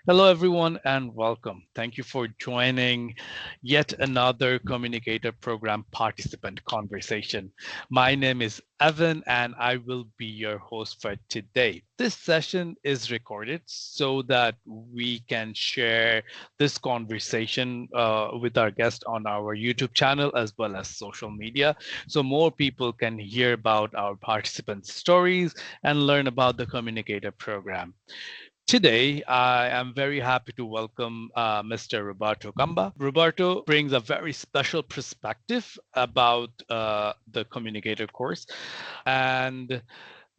Hello, everyone, and welcome. Thank you for joining yet another Communicator Program participant conversation. My name is Evan, and I will be your host for today. This session is recorded so that we can share this conversation with our guest on our YouTube channel as well as social media, so more people can hear about our participants' stories and learn about the Communicator Program. Today, I am very happy to welcome Mr. Roberto Camba. Roberto brings a very special perspective about the communicator course, and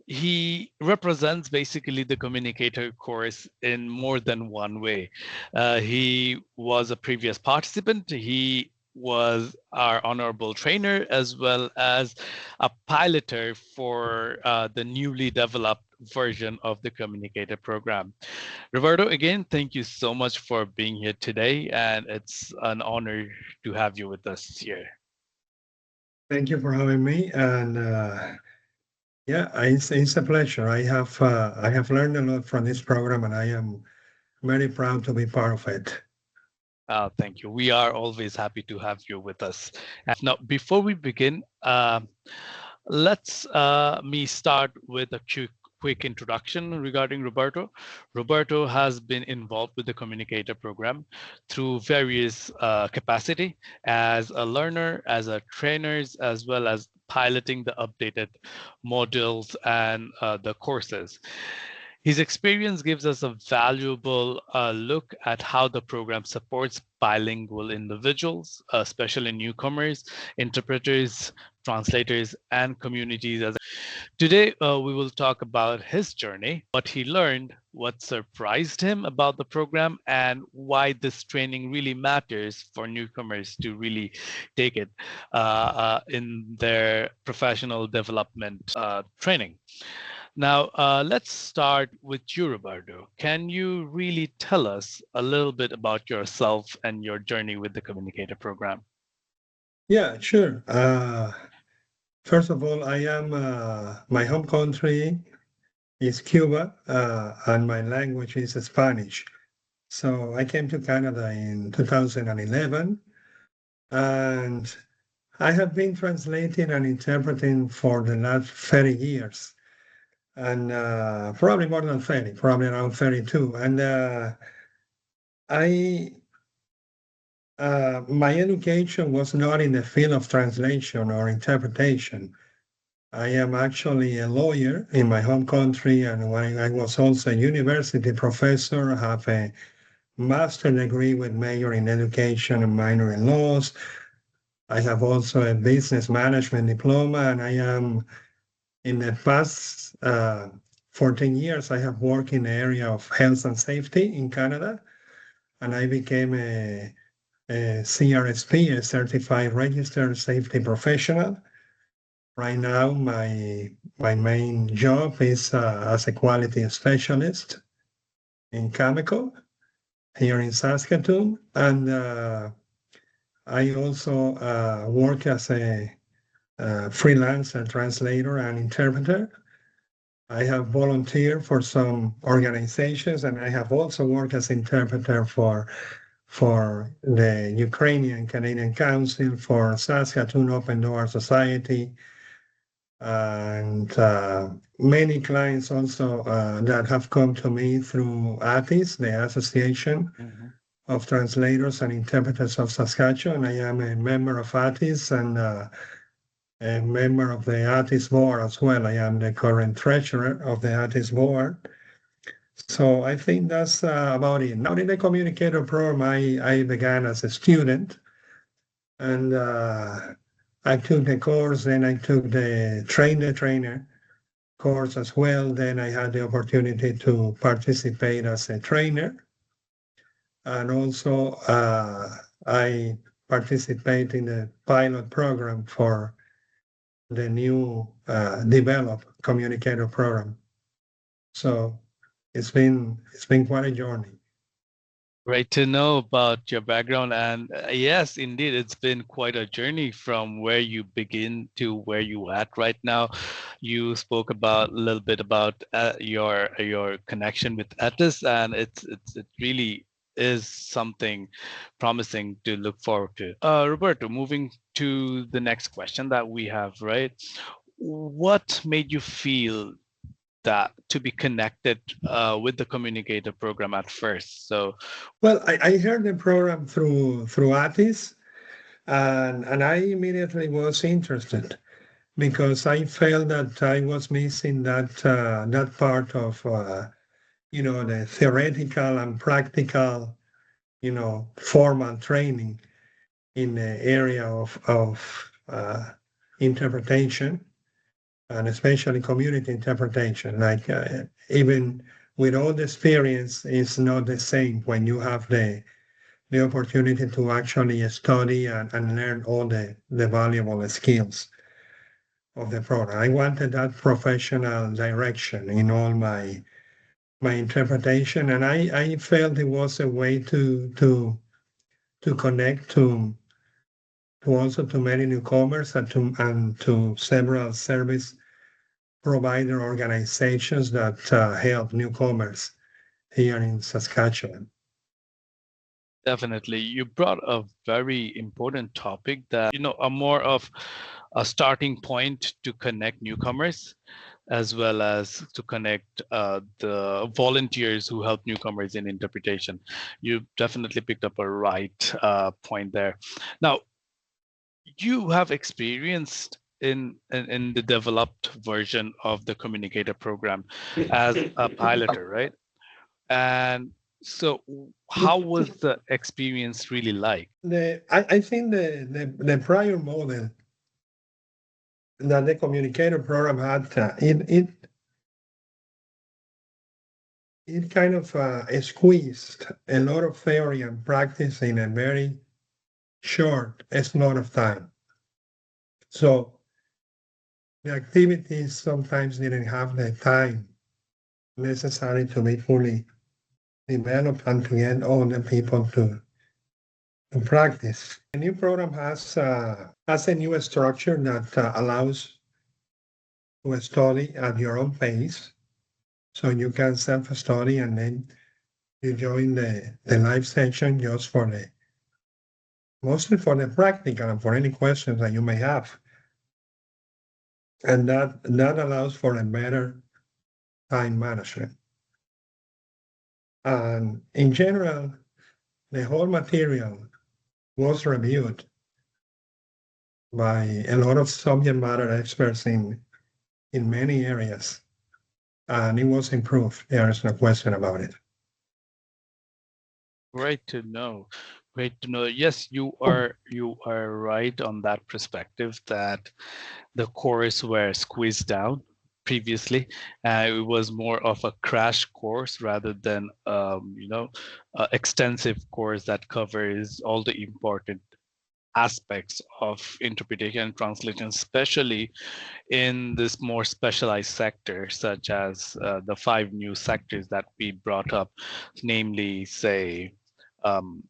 he represents basically the communicator course in more than one way. He was a previous participant. He was our honorable trainer as well as a piloter for the newly developed version of the communicator program. Roberto, again, thank you so much for being here today, and it's an honor to have you with us here. Thank you for having me. And yeah, it's a pleasure. I have learned a lot from this program, and I am very proud to be part of it. Thank you. We are always happy to have you with us. Now, before we begin, let's me start with a quick introduction regarding Roberto. Roberto has been involved with the Communicator program through various capacity as a learner, as a trainers, as well as piloting the updated modules and the courses. His experience gives us a valuable look at how the program supports bilingual individuals, especially newcomers, interpreters, translators, and communities. Today, we will talk about his journey, what he learned, what surprised him about the program, and why this training really matters for newcomers to really take it in their professional development training. Now, let's start with you, Roberto. Can you really tell us a little bit about yourself and your journey with the Communicator program? Yeah, sure. First of all, my home country is Cuba, and my language is Spanish. So I came to Canada in 2011, and I have been translating and interpreting for the last 30 years. And probably more than 30, probably around 32. And I my education was not in the field of translation or interpretation. I am actually a lawyer in my home country, and I was also a university professor. I have a master's degree with major in education and minor in laws. I have also a business management diploma, and I am in the past 14 years, I have worked in the area of health and safety in Canada, and I became a CRSP, a certified registered safety professional. Right now, my main job is as a quality specialist in chemical here in Saskatchewan, and I also work as a freelancer, translator, and interpreter. I have volunteered for some organizations, and I have also worked as interpreter for the Ukrainian Canadian Council, for Saskatoon Open Door Society, and many clients also that have come to me through ATIS, the Association Mhm. of Translators and Interpreters of Saskatchewan. I am a member of ATIS and a member of the ATIS board as well. I am the current treasurer of the ATIS board. So I think that's about it. Now in the communicator program, I began as a student, and I took the course, then I took the train the trainer course as well. Then I had the opportunity to participate as a trainer, and also I participate in the pilot program for the new developed communicator program. So it's been quite a journey. Great to know about your background. And yes, indeed, it's been quite a journey from where you begin to where you at right now. You spoke about a little bit about your connection with Etis, and it really is something promising to look forward to. Roberto, moving to the next question that we have, right? What made you feel that to be connected with the Communicator program at first? So Well, I heard the program through Atis, and I immediately was interested because I felt that I was missing that part of the theoretical and practical formal training in the area of interpretation, and especially community interpretation. Like even with all the experience, it's not the same when you have the opportunity to actually study and learn all the valuable skills of the program. I wanted that professional direction in all my interpretation, and I felt it was a way to connect to also to many newcomers and to several service provider organizations that help newcomers here in Saskatchewan. definitely, you brought a very important topic that, are more of a starting point to connect newcomers as well as to connect the volunteers who help newcomers in interpretation. You definitely picked up a right point there. Now, you have experienced in the developed version of the Communicator program as a piloter, right? And so, how was the experience really like? I think the prior model that the communicator program had, it kind of squeezed a lot of theory and practice in a very short slot of time. So the activities sometimes didn't have the time necessary to be fully developed and to get all the people to practice. The new program has a new structure that allows to study at your own pace. So you can self-study and then you join the live session just for mostly for the practical and for any questions that you may have. And that allows for a better time management. And in general, the whole material was reviewed by a lot of subject matter experts in many areas, and it was improved. There is no question about it. Great to know. Great to know. Yes, you are right on that perspective that the course were squeezed down previously. It was more of a crash course rather than extensive course that covers all the important aspects of interpretation and translation, especially in this more specialized sector, such as the 5 new sectors that we brought up, namely, say, um,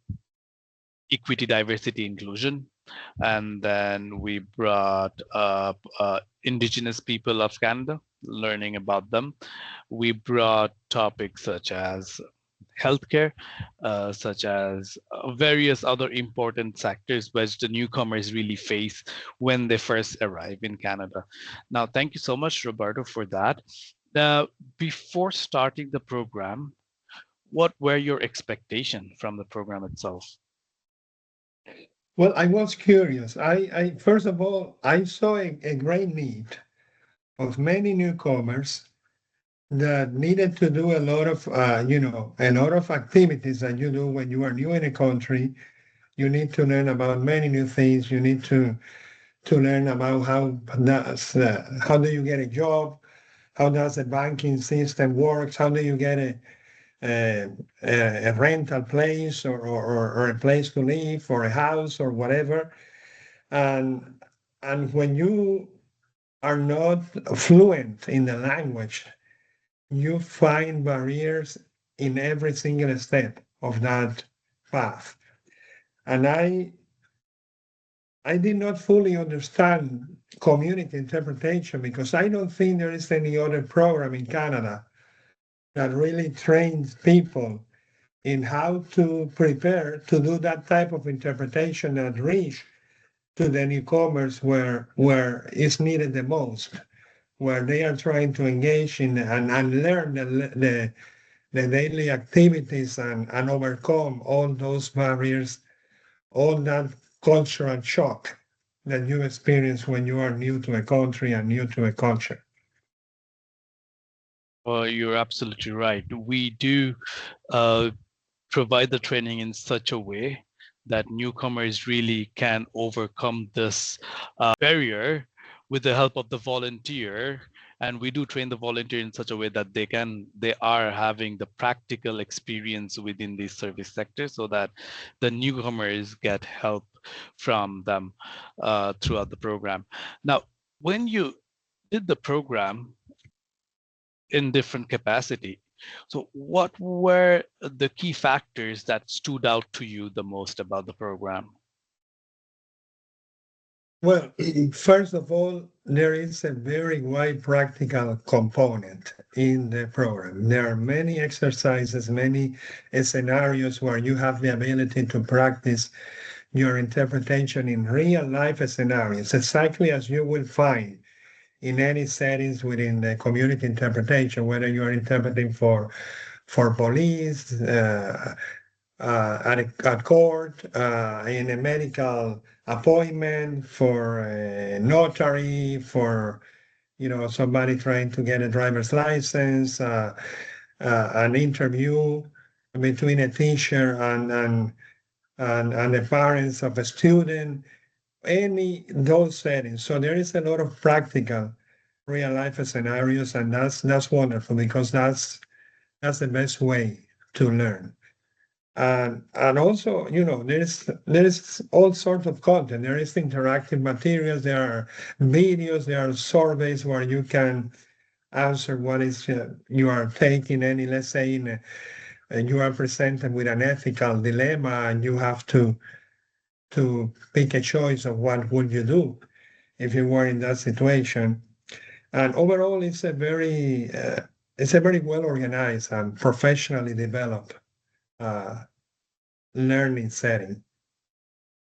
equity, diversity, inclusion. And then we brought up Indigenous people of Canada, learning about them. We brought topics such as healthcare, such as various other important sectors which the newcomers really face when they first arrive in Canada. Now, thank you so much, Roberto, for that. Now, before starting the program, what were your expectations from the program itself? Well, I was curious. I first of all, I saw a great need of many newcomers that needed to do a lot of, a lot of activities that you do when you are new in a country. You need to learn about many new things. You need to learn about how do you get a job, how does the banking system works, how do you get a, a rental place or a place to live or a house or whatever. And and when you are not fluent in the language, you find barriers in every single step of path. And I did not fully understand community interpretation because I don't think there is any other program in Canada that really trains people in how to prepare to do that type of interpretation and reach to the newcomers where it's needed the most, where they are trying to engage in and learn the daily activities and overcome all those barriers, all that cultural shock that you experience when you are new to a country and new to a culture. Well, you're absolutely right. We do uh, provide the training in such a way that newcomers really can overcome this barrier with the help of the volunteer. And we do train the volunteer in such a way that they are having the practical experience within these service sectors so that the newcomers get help from them throughout the program. Now, when you did the program in different capacity, so what were the key factors that stood out to you the most about the program? Well, first of all, there is a very wide practical component in the program. There are many exercises, many scenarios where you have the ability to practice your interpretation in real life scenarios, exactly as you will find in any settings within the community interpretation, whether you are interpreting for police, at court, in a medical appointment, for a notary, for somebody trying to get a driver's license, an interview between a teacher and the parents of a student, any those settings. So there is a lot of practical real life scenarios, and that's wonderful because that's the best way to learn. And also, there is all sorts of content. There is interactive materials, there are videos, there are surveys where you can answer what is you are taking any, let's say, you are presented with an ethical dilemma and you have to pick a choice of what would you do if you were in that situation. And overall, it's a very well organized and professionally developed uh, learning setting.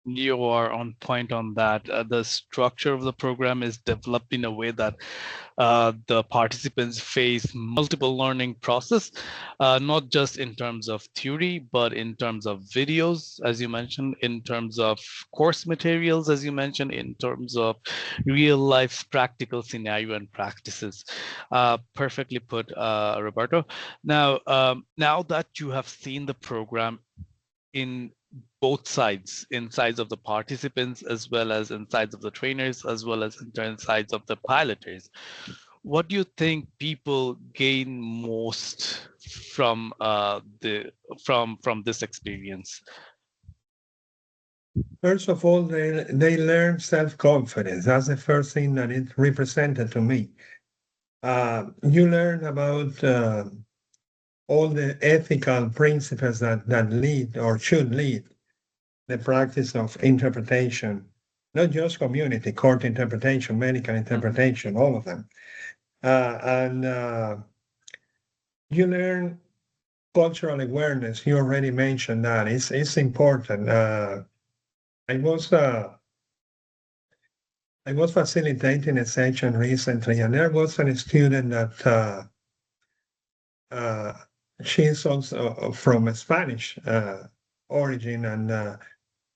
You are on point on that. The structure of the program is developed in a way that the participants face multiple learning process, not just in terms of theory, but in terms of videos, as you mentioned, in terms of course materials, as you mentioned, in terms of real life practical scenario and practices. Perfectly put, Roberto. Now that you have seen the program in both sides, in sides of the participants as well as in sides of the trainers as well as in sides of the piloters, what do you think people gain most from from this experience? First of all, they learn self-confidence. That's the first thing that it represented to me. You learn about all the ethical principles that lead or should lead the practice of interpretation, not just community, court interpretation, medical interpretation, all of them. And you learn cultural awareness. You already mentioned that. It's important. I was I was facilitating a session recently, and there was a student that uh, she's also from a Spanish origin, and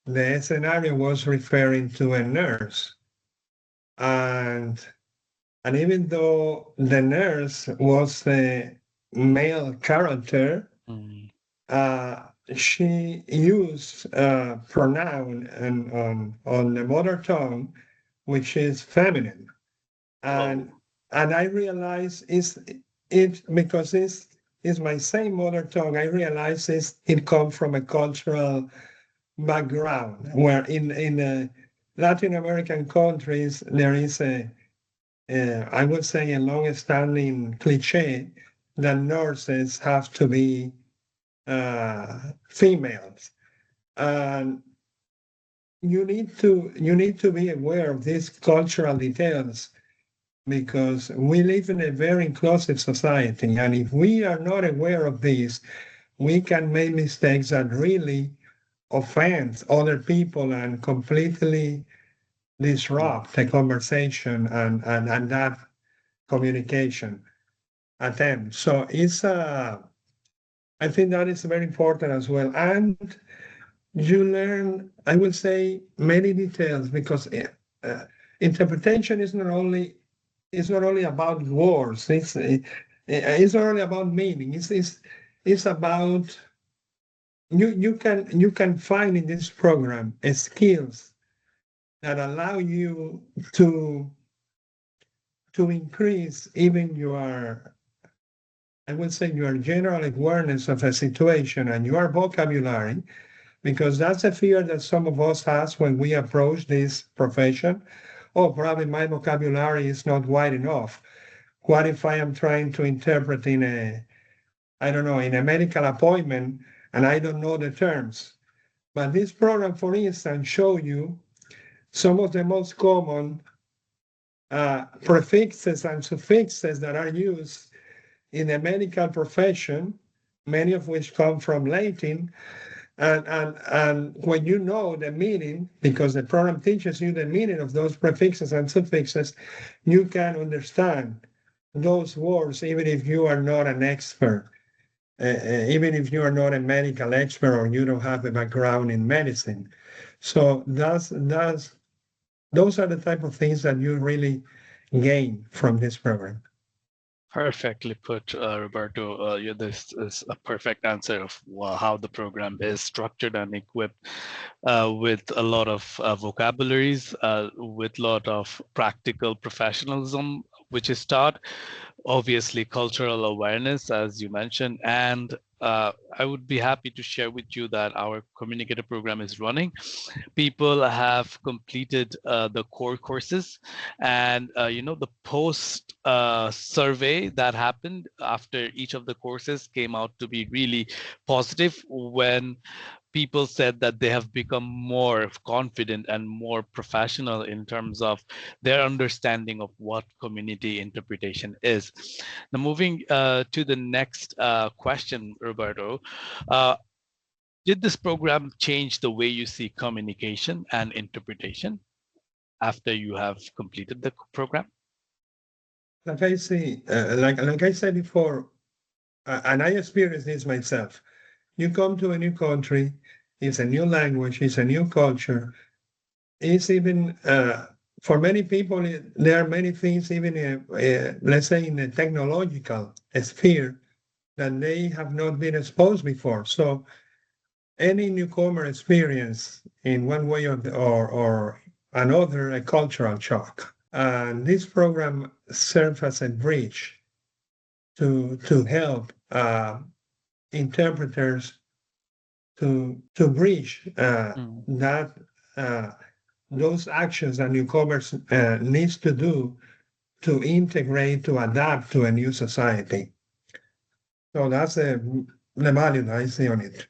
the scenario was referring to a nurse, and even though the nurse was the male character, Mm. she used pronoun on the mother tongue, which is feminine. And Oh, and I realize it because it's my same mother tongue. I realize it comes from a cultural background where in Latin American countries there is I would say a long-standing cliche that nurses have to be females. And you need to be aware of these cultural details because we live in a very inclusive society. And if we are not aware of these, we can make mistakes that really offend other people and completely disrupt the conversation and that communication attempt. So I think that is very important as well. And you learn, I will say, many details because interpretation is not only about words. It's not only about meaning. It's about you can find in this program skills that allow you to increase even your, I would say, your general awareness of a situation and your vocabulary, because that's a fear that some of us has when we approach this profession. Oh, probably my vocabulary is not wide enough. What if I am trying to interpret in a, I don't know, in a medical appointment and I don't know the terms? But this program, for instance, show you some of the most common prefixes and suffixes that are used in the medical profession, many of which come from Latin. And when you know the meaning, because the program teaches you the meaning of those prefixes and suffixes, you can understand those words even if you are not an expert, even if you are not a medical expert or you don't have a background in medicine. So those are the type of things that you really gain from this program. Perfectly put, Roberto. This is a perfect answer of how the program is structured and equipped with a lot of vocabularies, with a lot of practical professionalism, which is taught, obviously cultural awareness, as you mentioned, and I would be happy to share with you that our communicator program is running. People have completed the core courses, and the post survey that happened after each of the courses came out to be really positive, when people said that they have become more confident and more professional in terms of their understanding of what community interpretation is. Now, moving to the next question, Roberto, uh, did this program change the way you see communication and interpretation after you have completed the program? Like I say, like I said before, and I experienced this myself. You come to a new country, it's a new language, it's a new culture. It's even for many people, there are many things, even let's say in the technological sphere, that they have not been exposed before. So any newcomer experience in one way or another a cultural shock. And this program serves as a bridge to help interpreters to bridge that those actions that newcomers needs to do to integrate, to adapt to a new society. So that's the value that I see on it.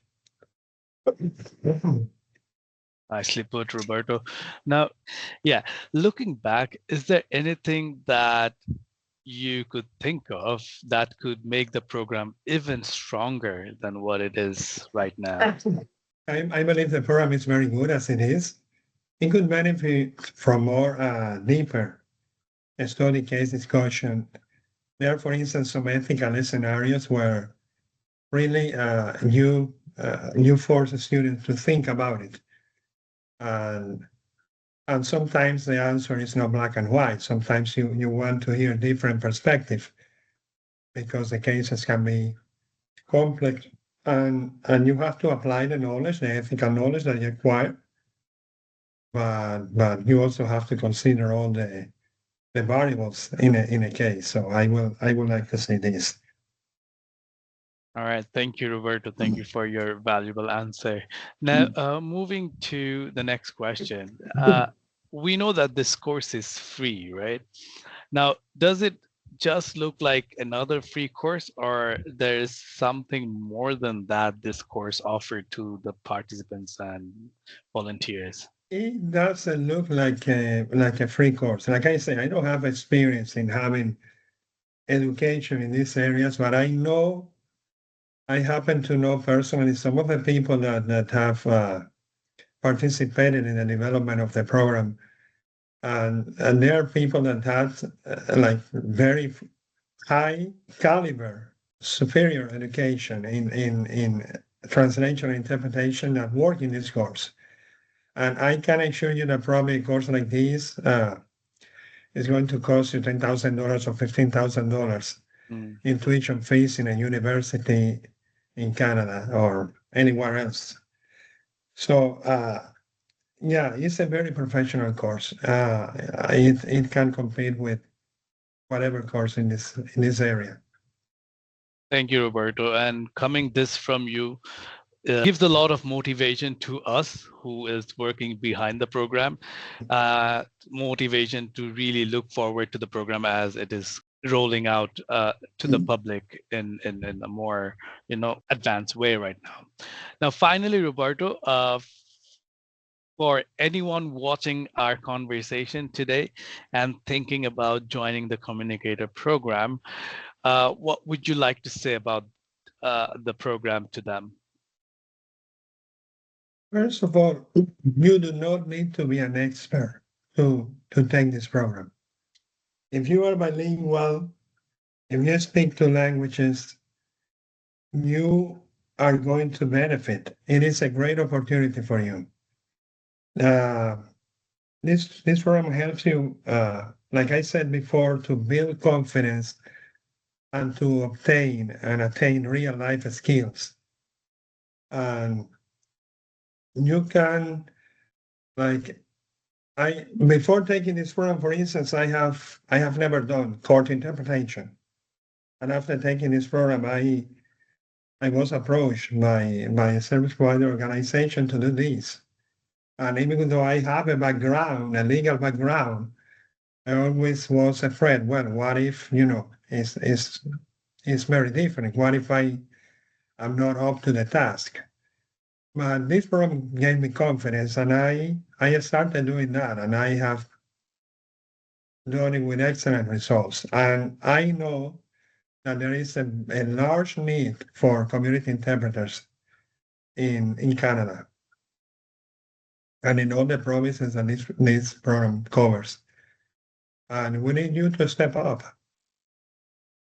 Nicely put, Roberto. Now, yeah, looking back, is there anything that you could think of that could make the program even stronger than what it is right now? I believe the program is very good as it is. It could benefit from more deeper study case discussion. There are, for instance, some ethical scenarios where really you force a student to think about it. And and sometimes the answer is not black and white. Sometimes you want to hear different perspective because the cases can be complex and you have to apply the knowledge, the ethical knowledge that you acquire. But you also have to consider all the variables in a case. So I would like to say this. All right, thank you, Roberto. Thank you for your valuable answer. Now, moving to the next question. We know that this course is free, right? Now, does it just look like another free course, or there's something more than that this course offered to the participants and volunteers? It doesn't look like a free course. Like I say, I don't have experience in having education in these areas, but I happen to know personally some of the people that have participated in the development of the program, and there are people that have like very high caliber, superior education in translation and interpretation that work in this course. And I can assure you that probably a course like this is going to cost you $10,000 or $15,000 Mm. in tuition fees in a university in Canada or anywhere else. So yeah, it's a very professional course. It can compete with whatever course in this area. Thank you, Roberto. And coming this from you, gives a lot of motivation to us who is working behind the program, motivation to really look forward to the program as it is rolling out to the public in a more advanced way right now. Now, finally, Roberto, for anyone watching our conversation today and thinking about joining the Communicator program, what would you like to say about the program to them? First of all, you do not need to be an expert to take this program. If you are bilingual, if you speak two languages, you are going to benefit. It is a great opportunity for you. This program helps you, like I said before, to build confidence and to attain real life skills. And you can, like, before taking this program, for instance, I have never done court interpretation, and after taking this program, I was approached by a service provider organization to do this. And even though I have a legal background, I always was afraid. Well, what if it's very different? What if I'm not up to the task? But this program gave me confidence, and I started doing that, and I have done it with excellent results. And I know that there is a large need for community interpreters in Canada and in all the provinces that this program covers. And we need you to step up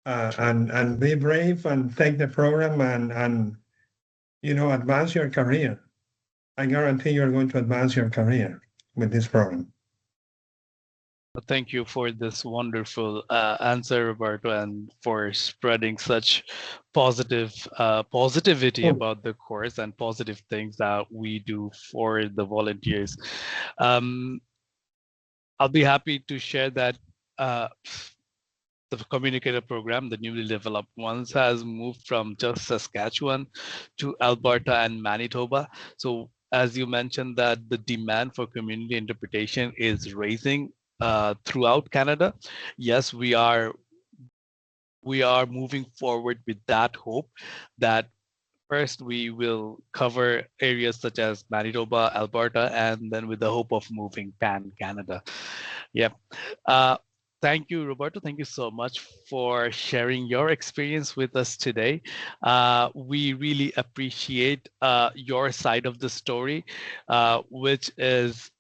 and be brave and take the program and advance your career. I guarantee you're going to advance your career with this program. Thank you for this wonderful answer, Roberto, and for spreading such positivity about the course and positive things that we do for the volunteers. I'll be happy to share that the Communicator program, the newly developed ones, has moved from just Saskatchewan to Alberta and Manitoba. So as you mentioned that the demand for community interpretation is rising throughout Canada. Yes, we are moving forward with that hope that first we will cover areas such as Manitoba, Alberta, and then with the hope of moving pan-Canada. Yep. Thank you, Roberto. Thank you so much for sharing your experience with us today. We really appreciate your side of the story, which is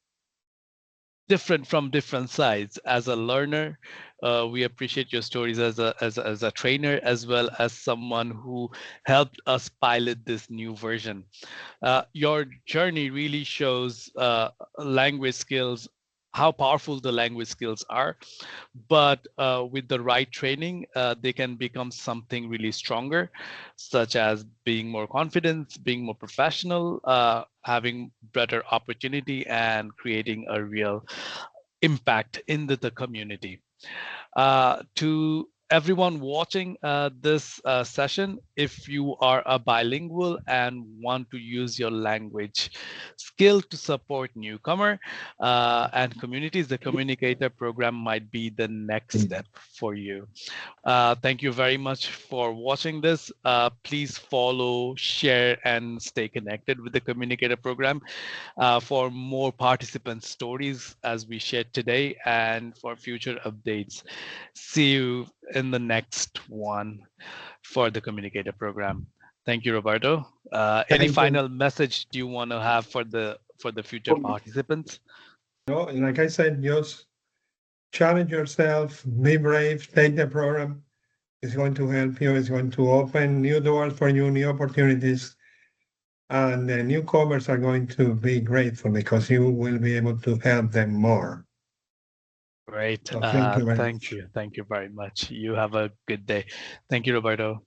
different from different sides. As a learner, we appreciate your stories as a trainer, as well as someone who helped us pilot this new version. Your journey really shows language skills, how powerful the language skills are, but with the right training, they can become something really stronger, such as being more confident, being more professional, having better opportunity, and creating a real impact in the community. To everyone watching this session, if you are a bilingual and want to use your language skill to support newcomer and communities, the Communicator program might be the next step for you. Thank you very much for watching this. Please follow, share, and stay connected with the Communicator program for more participant stories as we shared today and for future updates. See you in the next one for the Communicator program. Thank you, Roberto. Any Thank you. final message do you want to have for the future participants? No, like I said, just challenge yourself, be brave, take the program. It's going to help you. It's going to open new doors for you, new opportunities. And the newcomers are going to be grateful because you will be able to help them more. Great. So thank you very Thank much. you. Thank you very much. You have a good day. Thank you, Roberto.